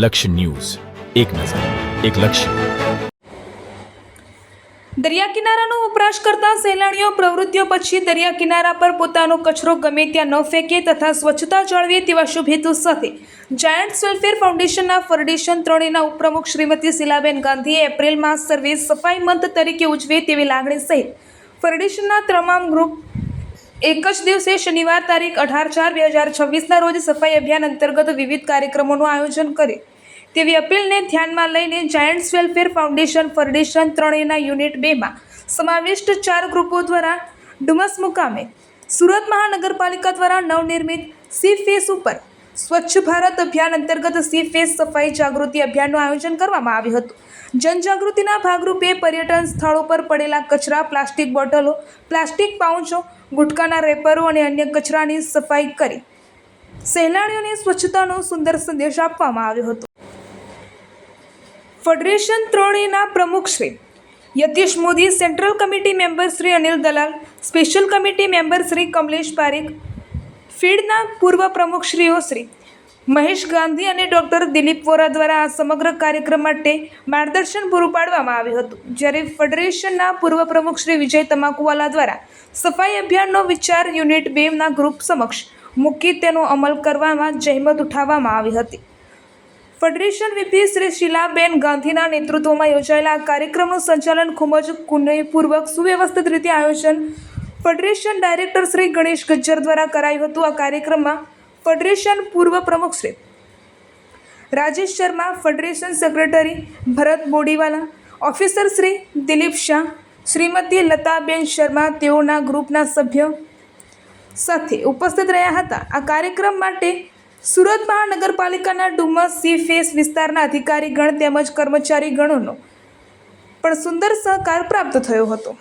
લક્ષ્ય ન્યૂઝ, એક નજર, એક લક્ષ્ય. દરિયા કિનારાનો વપરાશ કરતા સહેલાણીઓ પ્રવૃત્તિઓ પછી દરિયા કિનારા પર પોતાનો કચરો ગમે ત્યાં ન ફેંકે તથા સ્વચ્છતા જાળવે તેવા શુભ હેતુ સાથે જાયન્ટ્સ વેલફેર ફાઉન્ડેશનના ફેડરેશન 3 ઉપપ્રમુખ શ્રીમતી શીલાબેન ગાંધીએ એપ્રિલ માસ સર્વે સફાઈ મંથ તરીકે ઉજવે તેવી લાગણી સહિત ફેડરેશનના તમામ ગ્રુપ એક જ દિવસે શનિવાર તારીખ 18/4/2026ના રોજ સફાઈ અભિયાન અંતર્ગત વિવિધ કાર્યક્રમોનું આયોજન કરે તેવી અપીલને ધ્યાનમાં લઈને giants welfare foundation federation 3 unit 2માં સમાવિષ્ટ 4 ગ્રુપો દ્વારા ડુમસ મુકામે સુરત મહાનગરપાલિકા દ્વારા નવનિર્મિત સી ફેસ ઉપર સ્વચ્છ ભારત અભિયાન અંતર્ગત સી ફેસ સફાઈ જાગૃતિ અભિયાનનું આયોજન કરવામાં આવ્યું હતું. જનજાગૃતિના ભાગરૂપે પર્યટન સ્થળો પર પડેલા કચરા, પ્લાસ્ટિક બોટલો, પ્લાસ્ટિક પાઉચો, ગુટકાના રેપરો અને અન્ય કચરાની સફાઈ કરી સહેલાણીઓને સ્વચ્છતાનો સુંદર સંદેશ આપવામાં આવ્યો હતો. ફેડરેશન 3ના પ્રમુખ Shri Yatish Modi, central committee member Shri Anil Dalal, special committee member Shri Kamlesh Parekh, ફીડના પૂર્વ પ્રમુખશ્રીઓ શ્રી મહેશ ગાંધી અને ડૉક્ટર દિલીપ વોરા દ્વારા આ સમગ્ર કાર્યક્રમ માટે માર્ગદર્શન પૂરું પાડવામાં આવ્યું હતું. જ્યારે ફેડરેશનના પૂર્વ પ્રમુખ શ્રી વિજય તમાકુવાલા દ્વારા સફાઈ અભિયાનનો વિચાર યુનિટ 2ના ગ્રુપ સમક્ષ મૂકી તેનો અમલ કરવામાં જહેમત ઉઠાવવામાં આવી હતી. ફેડરેશન વીપી શ્રી શીલાબેન ગાંધીના નેતૃત્વમાં યોજાયેલા આ કાર્યક્રમનું સંચાલન ખૂબ જ કુનેહપૂર્વક સુવ્યવસ્થિત રીતે આયોજન ફેડરેશન ડાયરેક્ટર શ્રી ગણેશ ગજ્જર દ્વારા કરાયું હતું. આ કાર્યક્રમમાં ફેડરેશન પૂર્વ પ્રમુખ શ્રી રાજેશ શર્મા, ફેડરેશન સેક્રેટરી ભરત બોડીવાલા, ઓફિસર શ્રી દિલીપ શાહ, શ્રીમતી લતાબેન શર્મા તેઓના ગ્રુપના સભ્યો સાથે ઉપસ્થિત રહ્યા હતા. આ કાર્યક્રમ માટે સુરત મહાનગરપાલિકાના ડુમસ સી ફેસ વિસ્તારના અધિકારીગણ તેમજ કર્મચારીગણોનો પણ સુંદર સહકાર પ્રાપ્ત થયો હતો.